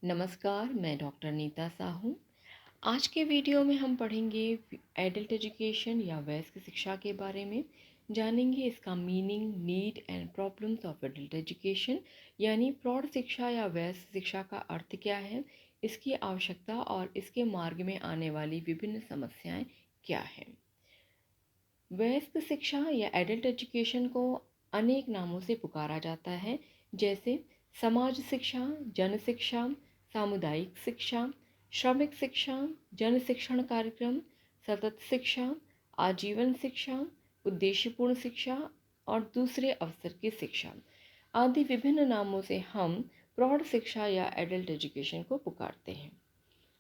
नमस्कार, मैं डॉक्टर नीता साहू। आज के वीडियो में हम पढ़ेंगे एडल्ट एजुकेशन या वयस्क शिक्षा के बारे में। जानेंगे इसका meaning, need and problems of adult education, यानी प्रौढ़ शिक्षा या वयस्क शिक्षा का अर्थ क्या है, इसकी आवश्यकता और इसके मार्ग में आने वाली विभिन्न समस्याएं क्या हैं। वयस्क शिक्षा या एडल्ट एजुकेशन को अनेक नामों से पुकारा जाता है, जैसे समाज शिक्षा, जन शिक्षा, सामुदायिक शिक्षा, श्रमिक शिक्षा, जन शिक्षण कार्यक्रम, सतत शिक्षा, आजीवन शिक्षा, उद्देश्यपूर्ण शिक्षा और दूसरे अवसर की शिक्षा आदि विभिन्न नामों से हम प्रौढ़ शिक्षा या एडल्ट एजुकेशन को पुकारते हैं।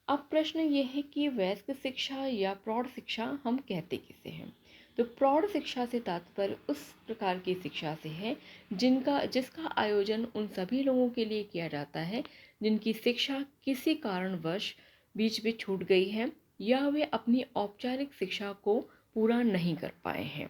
अब प्रश्न ये है कि वयस्क शिक्षा या प्रौढ़ शिक्षा हम कहते किसे हैं। तो प्रौढ़ शिक्षा से तात्पर्य उस प्रकार की शिक्षा से है जिसका आयोजन उन सभी लोगों के लिए किया जाता है जिनकी शिक्षा किसी कारणवश बीच में छूट गई है या वे अपनी औपचारिक शिक्षा को पूरा नहीं कर पाए हैं।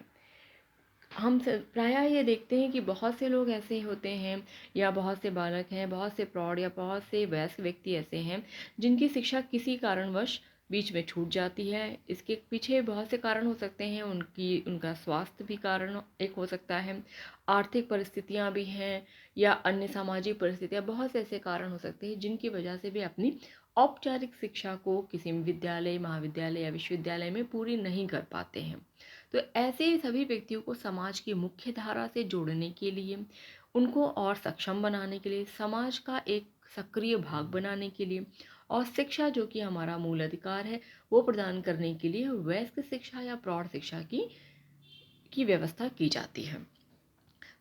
हम प्रायः ये देखते हैं कि बहुत से लोग ऐसे होते हैं या बहुत से बालक हैं, बहुत से प्रौढ़ या बहुत से वयस्क व्यक्ति ऐसे हैं जिनकी शिक्षा किसी कारणवश बीच में छूट जाती है। इसके पीछे बहुत से कारण हो सकते हैं। उनका स्वास्थ्य भी कारण एक हो सकता है, आर्थिक परिस्थितियां भी हैं या अन्य सामाजिक परिस्थितियां, बहुत से ऐसे कारण हो सकते हैं जिनकी वजह से वे अपनी औपचारिक शिक्षा को किसी विद्यालय, महाविद्यालय या विश्वविद्यालय में पूरी नहीं कर पाते हैं। तो ऐसे सभी व्यक्तियों को समाज की मुख्य धारा से जोड़ने के लिए, उनको और सक्षम बनाने के लिए, समाज का एक सक्रिय भाग बनाने के लिए और शिक्षा जो कि हमारा मूल अधिकार है वो प्रदान करने के लिए वयस्क शिक्षा या प्रौढ़ शिक्षा की व्यवस्था की जाती है।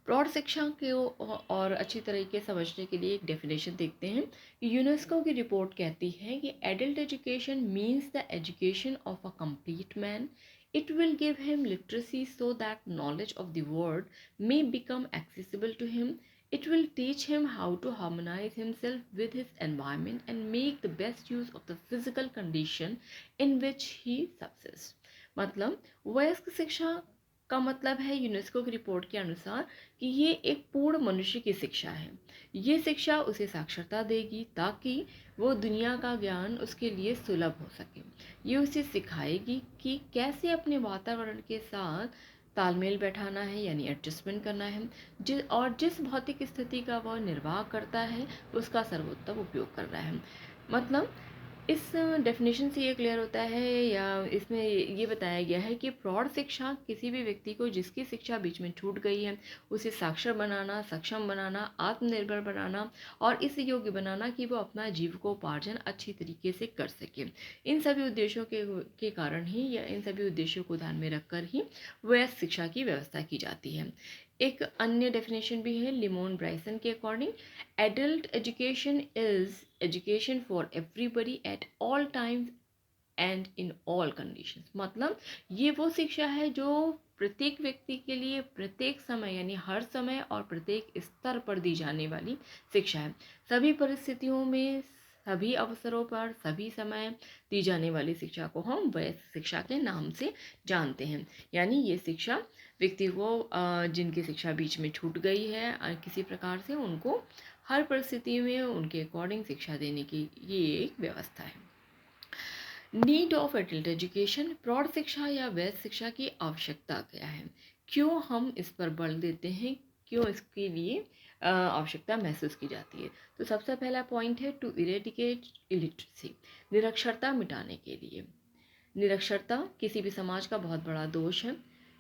प्रौढ़ शिक्षा के और अच्छी तरीके से समझने के लिए एक डेफिनेशन देखते हैं। यूनेस्को की रिपोर्ट कहती है कि adult education means the education of a complete man. It will give him literacy so that knowledge of the world may become accessible to him. It will teach him how to harmonize himself with his environment and make the best use of the physical condition in which he subsists. मतलब वयस्क शिक्षा का मतलब है UNESCO की report के अनुसार कि ये एक पूर्ण मनुष्य की शिक्षा है। ये शिक्षा उसे साक्षरता देगी ताकि वो दुनिया का ज्ञान उसके लिए सुलभ हो सके। ये उसे सिखाएगी कि कैसे अपने वातावरण के साथ तालमेल बैठाना है, यानी एडजस्टमेंट करना है, जिस भौतिक स्थिति का वह निर्वाह करता है उसका सर्वोत्तम उपयोग करना है। मतलब इस डेफिनेशन से ये क्लियर होता है या इसमें ये बताया गया है कि प्रौढ़ शिक्षा किसी भी व्यक्ति को जिसकी शिक्षा बीच में छूट गई है उसे साक्षर बनाना, सक्षम बनाना, आत्मनिर्भर बनाना और इस योग्य बनाना कि वो अपना जीविकोपार्जन अच्छी तरीके से कर सके। इन सभी उद्देश्यों के कारण ही या इन सभी उद्देश्यों को ध्यान में रखकर ही वयस्क शिक्षा की व्यवस्था की जाती है। एक अन्य डेफिनेशन भी है लिमोन ब्राइसन के according, adult education is education for everybody at all times and in all conditions. मतलब ये वो शिक्षा है जो प्रत्येक व्यक्ति के लिए प्रत्येक समय, यानी हर समय और प्रत्येक स्तर पर दी जाने वाली शिक्षा है। सभी परिस्थितियों में, सभी अवसरों पर, सभी समय दी जाने वाली शिक्षा को हम वयस्क शिक्षा के नाम से जानते हैं। यानी ये शिक्षा व्यक्ति को जिनकी शिक्षा बीच में छूट गई है किसी प्रकार से, उनको हर परिस्थिति में उनके अकॉर्डिंग शिक्षा देने की ये एक व्यवस्था है। नीड ऑफ एडल्ट एजुकेशन, प्रौढ़ शिक्षा या वयस्क शिक्षा की आवश्यकता क्या है, क्यों हम इस पर बल देते हैं, क्यों इसके लिए आवश्यकता महसूस की जाती है। तो सबसे पहला पॉइंट है टू इरेडिकेट इलिटरेसी, निरक्षरता मिटाने के लिए। निरक्षरता किसी भी समाज का बहुत बड़ा दोष है।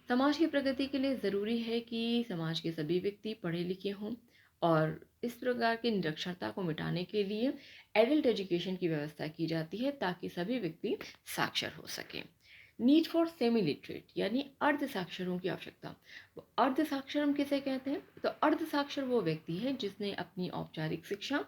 समाज की प्रगति के लिए ज़रूरी है कि समाज के सभी व्यक्ति पढ़े लिखे हों और इस प्रकार की निरक्षरता को मिटाने के लिए एडल्ट एजुकेशन की व्यवस्था की जाती है ताकि सभी व्यक्ति साक्षर हो सकें। नीड फॉर सेमी लिटरेट, यानी अर्ध साक्षरों की आवश्यकता। अर्ध साक्षर हम किसे कहते हैं? तो अर्ध साक्षर वो व्यक्ति है जिसने अपनी औपचारिक शिक्षा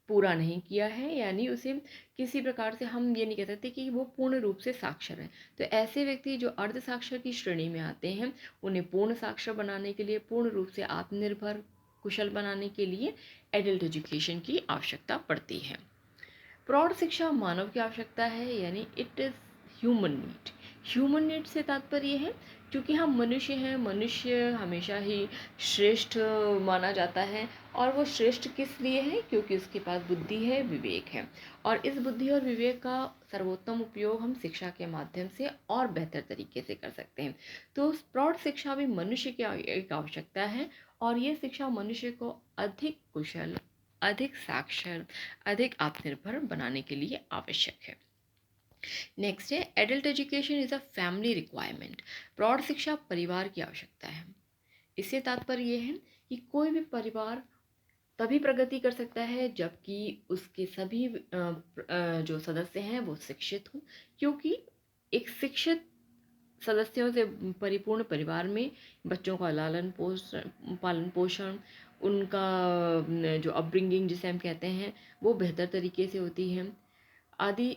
पूरा नहीं किया है, यानी उसे किसी प्रकार से हम ये नहीं कह सकते कि वो पूर्ण रूप से साक्षर है। तो ऐसे व्यक्ति जो अर्ध साक्षर की श्रेणी में आते हैं उन्हें पूर्ण साक्षर बनाने के लिए, पूर्ण रूप से आत्मनिर्भर कुशल बनाने के लिए एडल्ट एजुकेशन की आवश्यकता पड़ती है। प्रौढ़ शिक्षा मानव की आवश्यकता है, यानी it is human need. Human need से तात्पर्य है क्योंकि हम मनुष्य हैं, मनुष्य हमेशा ही श्रेष्ठ माना जाता है। और वो श्रेष्ठ किस लिए है? क्योंकि उसके पास बुद्धि है, विवेक है। और इस बुद्धि और विवेक का सर्वोत्तम उपयोग हम शिक्षा के माध्यम से और बेहतर तरीके से कर सकते हैं। तो प्रौढ़ शिक्षा भी मनुष्य की एक आवश्यकता है, और ये शिक्षा मनुष्य को अधिक कुशल, अधिक साक्षर, अधिक आत्मनिर्भर बनाने के लिए आवश्यक है। नेक्स्ट है adult education is a family requirement. प्रौढ़ शिक्षा परिवार की आवश्यकता है। इससे तात्पर्य ये है कि कोई भी परिवार तभी प्रगति कर सकता है जबकि उसके सभी जो सदस्य हैं वो शिक्षित हों। क्योंकि एक शिक्षित सदस्यों से परिपूर्ण परिवार में बच्चों का पालन पोषण, उनका जो अपब्रिंगिंग जिसे हम कहते हैं वो बेहतर तरीके से होती है आदि।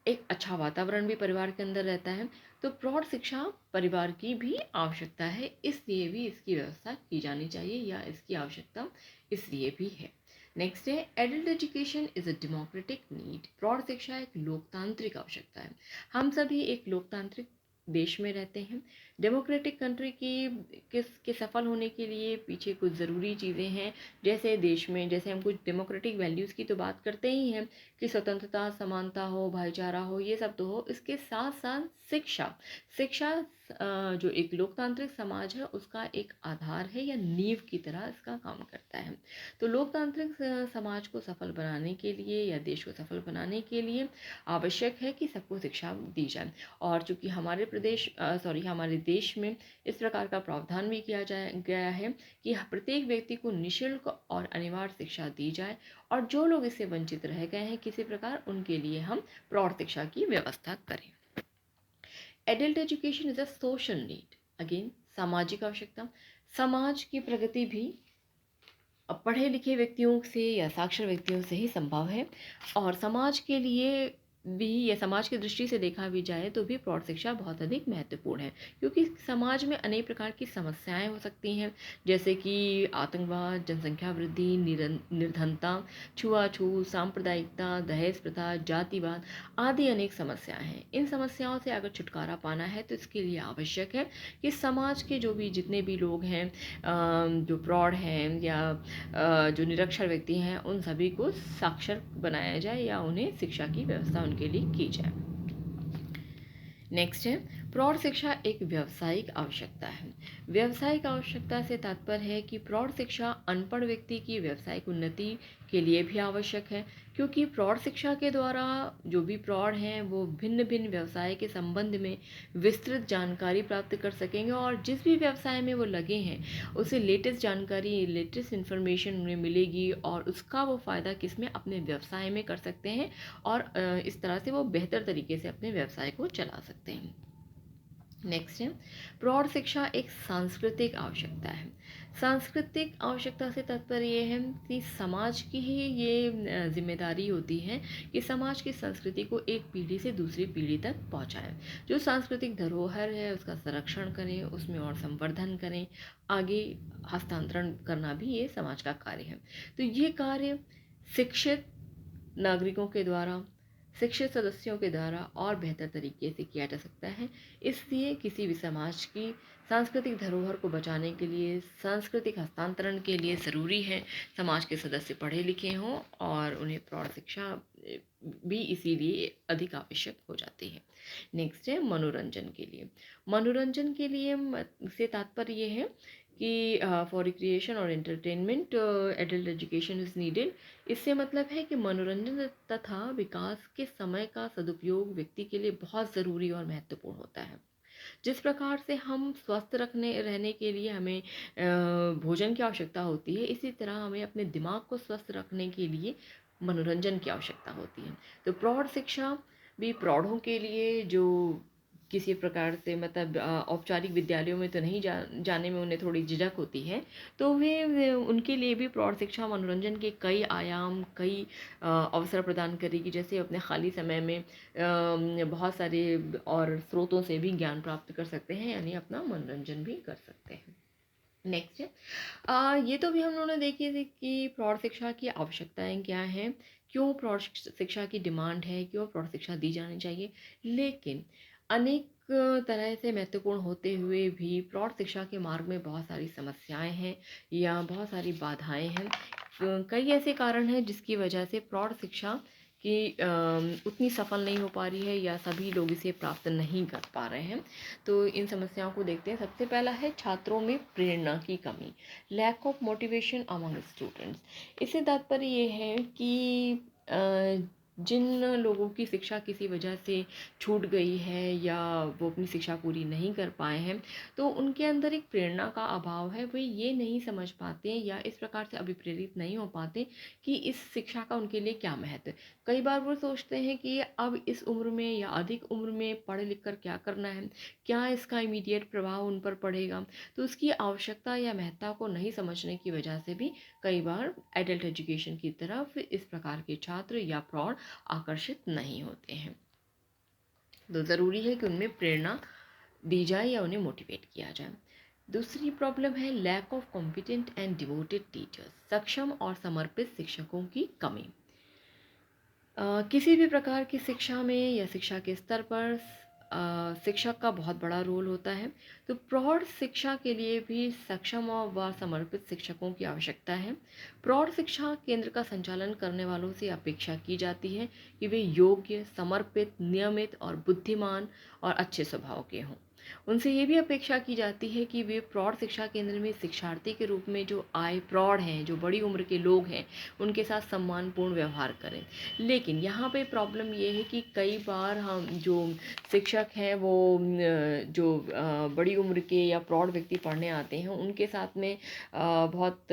एक अच्छा वातावरण भी परिवार के अंदर रहता है। तो प्रौढ़ शिक्षा परिवार की भी आवश्यकता है, इसलिए भी इसकी व्यवस्था की जानी चाहिए, या इसकी आवश्यकता इसलिए भी है। नेक्स्ट है adult education is a democratic need. प्रौढ़ शिक्षा एक लोकतांत्रिक आवश्यकता है। हम सभी एक लोकतांत्रिक देश में रहते हैं। डेमोक्रेटिक कंट्री के सफल होने के लिए पीछे कुछ ज़रूरी चीज़ें हैं। जैसे देश में, जैसे हम कुछ डेमोक्रेटिक वैल्यूज़ की तो बात करते ही हैं कि स्वतंत्रता, समानता हो, भाईचारा हो, ये सब तो हो। इसके साथ साथ शिक्षा, शिक्षा जो एक लोकतांत्रिक समाज है उसका एक आधार है या नींव की तरह इसका काम करता है। तो लोकतांत्रिक समाज को सफल बनाने के लिए या देश को सफल बनाने के लिए आवश्यक है कि सबको शिक्षा दी जाए। और चूंकि हमारे देश में इस प्रकार का प्रावधान भी किया गया है कि प्रत्येक व्यक्ति को निःशुल्क और अनिवार्य शिक्षा दी जाए, और जो लोग इससे वंचित रह गए हैं किसी प्रकार, उनके लिए हम प्रौढ़ शिक्षा की व्यवस्था करें। Adult education is a social need. Again सामाजिक आवश्यकता। समाज की प्रगति भी पढ़े लिखे व्यक्तियों से या साक्षर व्यक्तियों से ही संभव है। और समाज के लिए भी, या समाज की दृष्टि से देखा भी जाए तो भी प्रौढ़ शिक्षा बहुत अधिक महत्वपूर्ण है। क्योंकि समाज में अनेक प्रकार की समस्याएं हो सकती हैं, जैसे कि आतंकवाद, जनसंख्या वृद्धि, निर्धनता, छुआछूत, सांप्रदायिकता, दहेज प्रथा, जातिवाद आदि अनेक समस्याएं हैं। इन समस्याओं से अगर छुटकारा पाना है तो इसके लिए आवश्यक है कि समाज के जितने भी लोग हैं, जो प्रौढ़ हैं या जो निरक्षर व्यक्ति हैं, उन सभी को साक्षर बनाया जाए या उन्हें शिक्षा की व्यवस्था उनके लिए की जाए। नेक्स्ट है प्रौढ़ शिक्षा एक व्यावसायिक आवश्यकता है। व्यावसायिक आवश्यकता से तात्पर्य है कि प्रौढ़ शिक्षा अनपढ़ व्यक्ति की व्यावसायिक उन्नति के लिए भी आवश्यक है। क्योंकि प्रौढ़ शिक्षा के द्वारा जो भी प्रौढ़ हैं वो भिन्न भिन्न व्यवसाय के संबंध में विस्तृत जानकारी प्राप्त कर सकेंगे, और जिस भी व्यवसाय में वो लगे हैं उसे लेटेस्ट जानकारी, लेटेस्ट इन्फॉर्मेशन उन्हें मिलेगी, और उसका वो फ़ायदा किस में, अपने व्यवसाय में कर सकते हैं, और इस तरह से वो बेहतर तरीके से अपने व्यवसाय को चला सकते हैं। नेक्स्ट है प्रौढ़ शिक्षा एक सांस्कृतिक आवश्यकता है। सांस्कृतिक आवश्यकता से तात्पर्य ये है कि समाज की ही ये जिम्मेदारी होती है कि समाज की संस्कृति को एक पीढ़ी से दूसरी पीढ़ी तक पहुंचाएं। जो सांस्कृतिक धरोहर है उसका संरक्षण करें, उसमें और संवर्धन करें, आगे हस्तांतरण करना भी ये समाज का कार्य है। तो ये कार्य शिक्षित नागरिकों के द्वारा, शिक्षित सदस्यों के द्वारा और बेहतर तरीके से किया जा सकता है। इसलिए किसी भी समाज की सांस्कृतिक धरोहर को बचाने के लिए, सांस्कृतिक हस्तांतरण के लिए ज़रूरी है समाज के सदस्य पढ़े लिखे हों, और उन्हें प्रौढ़ शिक्षा भी इसीलिए अधिक आवश्यक हो जाती है। नेक्स्ट है मनोरंजन के लिए। मनोरंजन के लिए से तात्पर्य ये है कि फॉर रिक्रिएशन और entertainment adult education is needed. इससे मतलब है कि मनोरंजन तथा विकास के समय का सदुपयोग व्यक्ति के लिए बहुत ज़रूरी और महत्वपूर्ण होता है। जिस प्रकार से हम स्वस्थ रहने के लिए हमें भोजन की आवश्यकता होती है, इसी तरह हमें अपने दिमाग को स्वस्थ रखने के लिए मनोरंजन की आवश्यकता होती है। तो प्रौढ़ शिक्षा भी प्रौढ़ों के लिए जो किसी प्रकार से मतलब औपचारिक विद्यालयों में तो नहीं जाने में उन्हें थोड़ी झिझक होती है, तो वे उनके लिए भी प्रौढ़ शिक्षा मनोरंजन के कई आयाम, कई अवसर प्रदान करेगी। जैसे अपने खाली समय में बहुत सारे और स्रोतों से भी ज्ञान प्राप्त कर सकते हैं, यानी अपना मनोरंजन भी कर सकते हैं। नेक्स्ट है ये तो भी हम लोगों ने देखी थी कि प्रौढ़ शिक्षा की आवश्यकताएं क्या हैं, क्यों प्रौढ़ शिक्षा की डिमांड है, क्यों प्रौढ़ शिक्षा दी जानी चाहिए। लेकिन अनेक तरह से महत्वपूर्ण होते हुए भी प्रौढ़ शिक्षा के मार्ग में बहुत सारी समस्याएं हैं या बहुत सारी बाधाएं हैं। कई ऐसे कारण हैं जिसकी वजह से प्रौढ़ शिक्षा कि उतनी सफल नहीं हो पा रही है या सभी लोग इसे प्राप्त नहीं कर पा रहे हैं। तो इन समस्याओं को देखते हैं। सबसे पहला है छात्रों में प्रेरणा की कमी, lack of motivation among students. इससे तात्पर्य ये है कि जिन लोगों की शिक्षा किसी वजह से छूट गई है या वो अपनी शिक्षा पूरी नहीं कर पाए हैं, तो उनके अंदर एक प्रेरणा का अभाव है। वे ये नहीं समझ पाते या इस प्रकार से अभिप्रेरित नहीं हो पाते कि इस शिक्षा का उनके लिए क्या महत्व है। कई बार वो सोचते हैं कि अब इस उम्र में या अधिक उम्र में पढ़ लिख कर क्या करना है, क्या इसका इमीडिएट प्रभाव उन पर पड़ेगा। तो उसकी आवश्यकता या महत्ता को नहीं समझने की वजह से भी कई बार एडल्ट एजुकेशन की तरफ इस प्रकार के छात्र या प्रौढ़ आकर्षित नहीं होते हैं। तो ज़रूरी है कि उनमें प्रेरणा दी जाए या उन्हें मोटिवेट किया जाए। दूसरी प्रॉब्लम है lack of competent and devoted teachers, सक्षम और समर्पित शिक्षकों की कमी। किसी भी प्रकार की शिक्षा में या शिक्षा के स्तर पर शिक्षक का बहुत बड़ा रोल होता है। तो प्रौढ़ शिक्षा के लिए भी सक्षम और व समर्पित शिक्षकों की आवश्यकता है। प्रौढ़ शिक्षा केंद्र का संचालन करने वालों से अपेक्षा की जाती है कि वे योग्य, समर्पित, नियमित और बुद्धिमान और अच्छे स्वभाव के हों। उनसे ये भी अपेक्षा की जाती है कि वे प्रौढ़ शिक्षा केंद्र में शिक्षार्थी के रूप में जो आए प्रौढ़ हैं, जो बड़ी उम्र के लोग हैं, उनके साथ सम्मानपूर्ण व्यवहार करें। लेकिन यहाँ पे प्रॉब्लम ये है कि कई बार हम जो शिक्षक हैं वो जो बड़ी उम्र के या प्रौढ़ व्यक्ति पढ़ने आते हैं उनके साथ में बहुत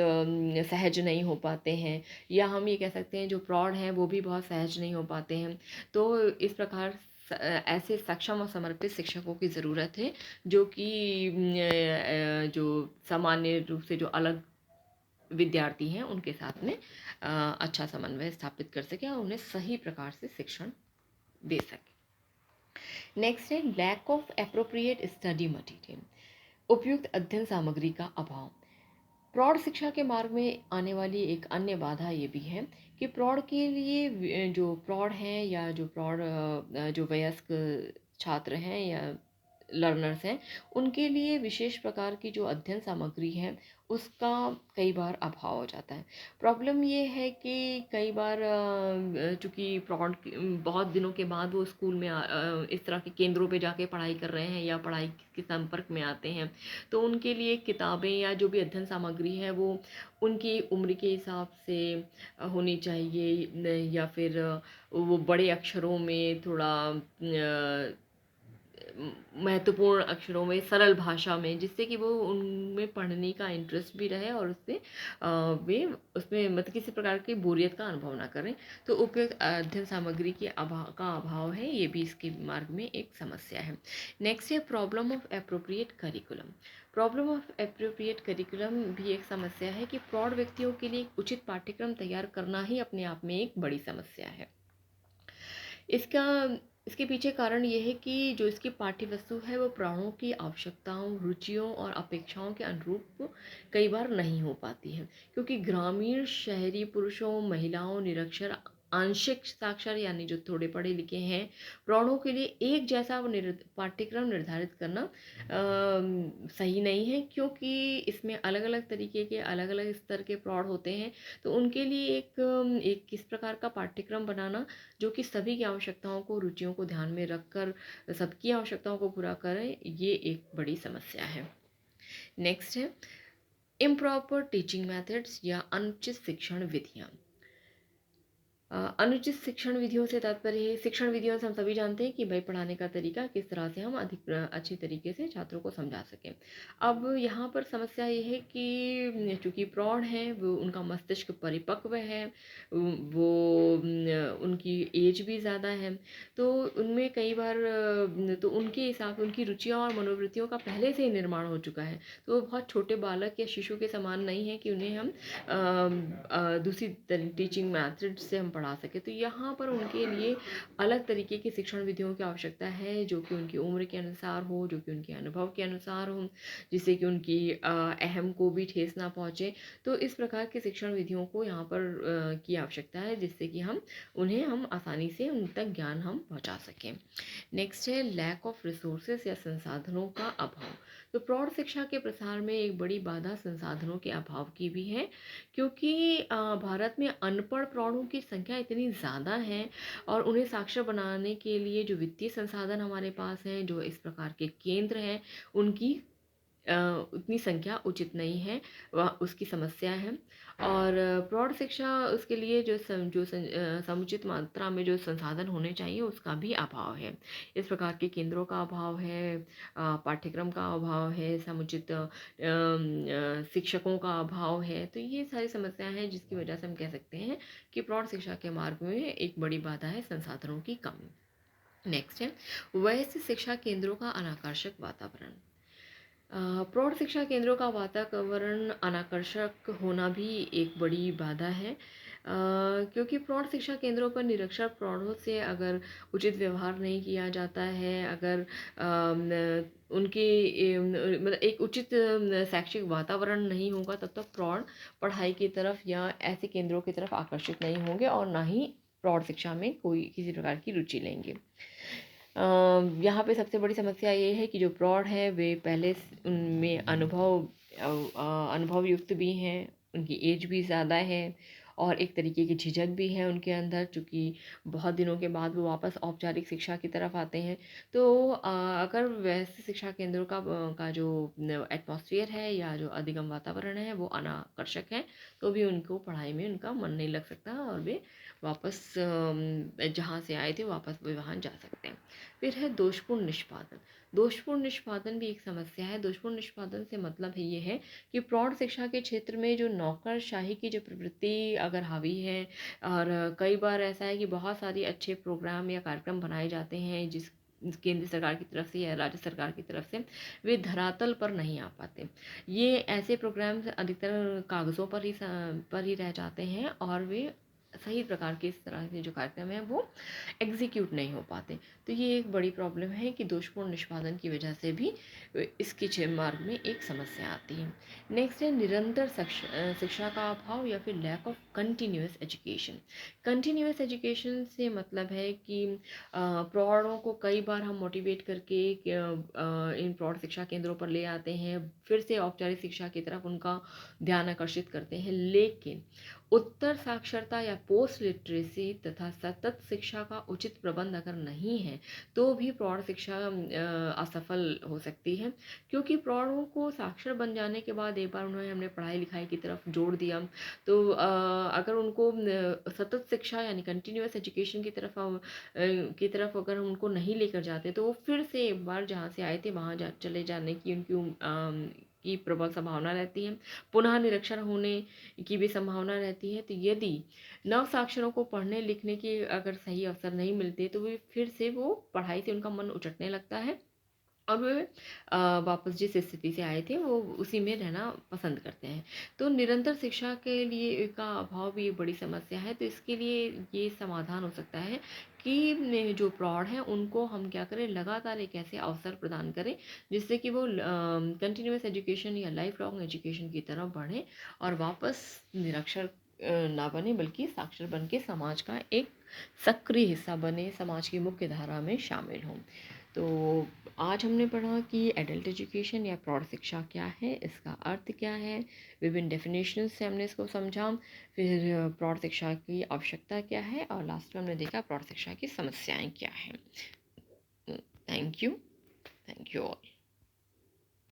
सहज नहीं हो पाते हैं, या हम ये कह सकते हैं जो प्रौढ़ हैं वो भी बहुत सहज नहीं हो पाते हैं। तो इस प्रकार ऐसे सक्षम और समर्पित शिक्षकों की ज़रूरत है जो कि जो सामान्य रूप से जो अलग विद्यार्थी हैं उनके साथ में अच्छा समन्वय स्थापित कर सके और उन्हें सही प्रकार से शिक्षण दे सके। नेक्स्ट है lack of appropriate study material, उपयुक्त अध्ययन सामग्री का अभाव। प्रौढ़ शिक्षा के मार्ग में आने वाली एक अन्य बाधा ये भी है कि प्रौढ़ के लिए जो प्रौढ़ हैं या जो प्रौढ़ जो वयस्क छात्र हैं या लर्नर्स हैं, उनके लिए विशेष प्रकार की जो अध्ययन सामग्री है उसका कई बार अभाव हो जाता है। प्रॉब्लम ये है कि कई बार चूँकि प्रौढ़ बहुत दिनों के बाद वो स्कूल में इस तरह के केंद्रों पे जाके पढ़ाई कर रहे हैं या पढ़ाई के संपर्क में आते हैं, तो उनके लिए किताबें या जो भी अध्ययन सामग्री है वो उनकी उम्र के हिसाब से होनी चाहिए, या फिर वो बड़े अक्षरों में थोड़ा महत्वपूर्ण अक्षरों में, सरल भाषा में, जिससे कि वो उनमें पढ़ने का इंटरेस्ट भी रहे और उससे वे उसमें मतलब किसी प्रकार की बोरियत का अनुभव ना करें। तो उपयुक्त अध्ययन सामग्री की अभाव है, ये भी इसके मार्ग में एक समस्या है। नेक्स्ट है problem of appropriate curriculum. Problem of appropriate curriculum भी एक समस्या है कि प्रौढ़ व्यक्तियों के लिए एक उचित पाठ्यक्रम तैयार करना ही अपने आप में एक बड़ी समस्या है। इसका इसके पीछे कारण ये है कि जो इसकी पाठ्य वस्तु है वो प्रौढ़ों की आवश्यकताओं, रुचियों और अपेक्षाओं के अनुरूप कई बार नहीं हो पाती है, क्योंकि ग्रामीण, शहरी पुरुषों, महिलाओं, निरक्षर, आंशिक साक्षर यानी जो थोड़े पढ़े लिखे हैं प्रौढ़ों के लिए एक जैसा पाठ्यक्रम निर्धारित करना सही नहीं है, क्योंकि इसमें अलग अलग तरीके के अलग अलग स्तर के प्रौढ़ होते हैं। तो उनके लिए एक किस प्रकार का पाठ्यक्रम बनाना जो कि सभी की आवश्यकताओं को, रुचियों को ध्यान में रखकर सबकी आवश्यकताओं को पूरा करें, ये एक बड़ी समस्या है। नेक्स्ट है इम्प्रॉपर टीचिंग मेथड्स या अनुचित शिक्षण विधियाँ। अनुचित शिक्षण विधियों से तात्पर्य है, शिक्षण विधियों से हम सभी जानते हैं कि भाई पढ़ाने का तरीका किस तरह से हम अधिक अच्छी तरीके से छात्रों को समझा सकें। अब यहाँ पर समस्या ये है कि चूँकि प्रौढ़ हैं, वो उनका मस्तिष्क परिपक्व है, वो उनकी एज भी ज़्यादा है, तो उनमें कई बार तो उनके हिसाब, उनकी रुचियाँ और मनोवृत्तियों का पहले से ही निर्माण हो चुका है। तो वो बहुत छोटे बालक या शिशु के समान नहीं है कि उन्हें हम दूसरी टीचिंग मैथड से हम पढ़ा सके। तो यहाँ पर उनके लिए अलग तरीके की शिक्षण विधियों की आवश्यकता है, जो कि उनकी उम्र के अनुसार हो, जो कि उनके अनुभव के अनुसार हो, जिससे कि उनकी अहम को भी ठेस ना पहुँचे। तो इस प्रकार की शिक्षण विधियों को यहाँ पर की आवश्यकता है, जिससे कि हम आसानी से उन तक ज्ञान हम पहुँचा सकें। नेक्स्ट है लैक ऑफ रिसोर्सेस या संसाधनों का अभाव। तो प्रौढ़ शिक्षा के प्रसार में एक बड़ी बाधा संसाधनों के अभाव की भी है, क्योंकि भारत में अनपढ़ प्रौढ़ों की संख्या इतनी ज़्यादा है और उन्हें साक्षर बनाने के लिए जो वित्तीय संसाधन हमारे पास हैं, जो इस प्रकार के केंद्र हैं, उनकी उतनी संख्या उचित नहीं है, वह उसकी समस्या है। और प्रौढ़ शिक्षा उसके लिए समुचित मात्रा में जो संसाधन होने चाहिए उसका भी अभाव है। इस प्रकार के केंद्रों का अभाव है, पाठ्यक्रम का अभाव है, समुचित शिक्षकों का अभाव है। तो ये सारी समस्याएं हैं जिसकी वजह से हम कह सकते हैं कि प्रौढ़ शिक्षा के मार्ग में एक बड़ी बाधा है संसाधनों की कमी। नेक्स्ट है वयस्क शिक्षा केंद्रों का अनाकर्षक वातावरण। प्रौढ़ शिक्षा केंद्रों का वातावरण अनाकर्षक होना भी एक बड़ी बाधा है, क्योंकि प्रौढ़ शिक्षा केंद्रों पर निरक्षर प्रौढ़ों से अगर उचित व्यवहार नहीं किया जाता है, अगर उनके मतलब एक उचित शैक्षिक वातावरण नहीं होगा, तब तक प्रौढ़ पढ़ाई की तरफ या ऐसे केंद्रों की तरफ आकर्षित नहीं होंगे और ना ही प्रौढ़ शिक्षा में कोई किसी प्रकार की रुचि लेंगे। यहाँ पे सबसे बड़ी समस्या ये है कि जो प्रौढ़ है वे पहले उनमें अनुभव युक्त भी हैं, उनकी एज भी ज़्यादा है और एक तरीके की झिझक भी है उनके अंदर, चूँकि बहुत दिनों के बाद वो वापस औपचारिक शिक्षा की तरफ आते हैं। तो अगर वैसे शिक्षा केंद्रों का जो एटमॉस्फेयर है या जो अधिगम वातावरण है वो अनाकर्षक है, तो भी उनको पढ़ाई में उनका मन नहीं लग सकता और वे वापस जहाँ से आए थे वापस वे वहाँ जा सकते हैं। फिर है दोषपूर्ण निष्पादन। दोषपूर्ण निष्पादन भी एक समस्या है। दोषपूर्ण निष्पादन से मतलब है ये है कि प्रौढ़ शिक्षा के क्षेत्र में जो नौकरशाही की जो प्रवृत्ति अगर हावी है, और कई बार ऐसा है कि बहुत सारी अच्छे प्रोग्राम या कार्यक्रम बनाए जाते हैं जिस केंद्र सरकार की तरफ से या राज्य सरकार की तरफ से, वे धरातल पर नहीं आ पाते। ये ऐसे प्रोग्राम्स अधिकतर कागज़ों पर ही रह जाते हैं और वे सही प्रकार के इस तरह के जो कार्यक्रम हैं वो एग्जीक्यूट नहीं हो पाते। तो ये एक बड़ी प्रॉब्लम है कि दोषपूर्ण निष्पादन की वजह से भी इसके मार्ग में एक समस्या आती है। नेक्स्ट है निरंतर शिक्षा का अभाव या फिर lack of continuous education. Continuous education से मतलब है कि प्रौढ़ों को कई बार हम मोटिवेट करके इन प्रौढ़ शिक्षा केंद्रों पर ले आते हैं, फिर से औपचारिक शिक्षा की तरफ उनका ध्यान आकर्षित करते हैं, लेकिन उत्तर साक्षरता या पोस्ट लिटरेसी तथा सतत शिक्षा का उचित प्रबंध अगर नहीं है तो भी प्रौढ़ शिक्षा असफल हो सकती है, क्योंकि प्रौढ़ों को साक्षर बन जाने के बाद एक बार उन्हें हमने पढ़ाई लिखाई की तरफ जोड़ दिया, तो अगर उनको सतत शिक्षा यानी कंटिन्यूअस एजुकेशन की तरफ अगर हम उनको नहीं लेकर जाते तो वो फिर से एक बार जहाँ से आए थे वहाँ चले जाने की उनकी की प्रबल संभावना रहती है, पुनः निरक्षर होने की भी संभावना रहती है। तो यदि नव साक्षरों को पढ़ने लिखने के अगर सही अवसर नहीं मिलते तो वे फिर से वो पढ़ाई से उनका मन उचटने लगता है और वे वापस जिस स्थिति से आए थे वो उसी में रहना पसंद करते हैं। तो निरंतर शिक्षा के लिए का अभाव भी एक बड़ी समस्या है। तो इसके लिए ये समाधान हो सकता है कि जो प्रौढ़ हैं उनको हम क्या करें, लगातार एक ऐसे अवसर प्रदान करें जिससे कि वो कंटिन्यूअस एजुकेशन या लाइफ लॉन्ग एजुकेशन की तरफ बढ़ें और वापस निरक्षर ना बने बल्कि साक्षर बन के समाज का एक सक्रिय हिस्सा बने, समाज की मुख्य धारा में शामिल हों। तो आज हमने पढ़ा कि एडल्ट एजुकेशन या प्रौढ़ शिक्षा क्या है, इसका अर्थ क्या है, विभिन्न डेफिनेशंस से हमने इसको समझा, फिर प्रौढ़ शिक्षा की आवश्यकता क्या है और लास्ट में हमने देखा प्रौढ़ शिक्षा की समस्याएं क्या हैं। Thank you all.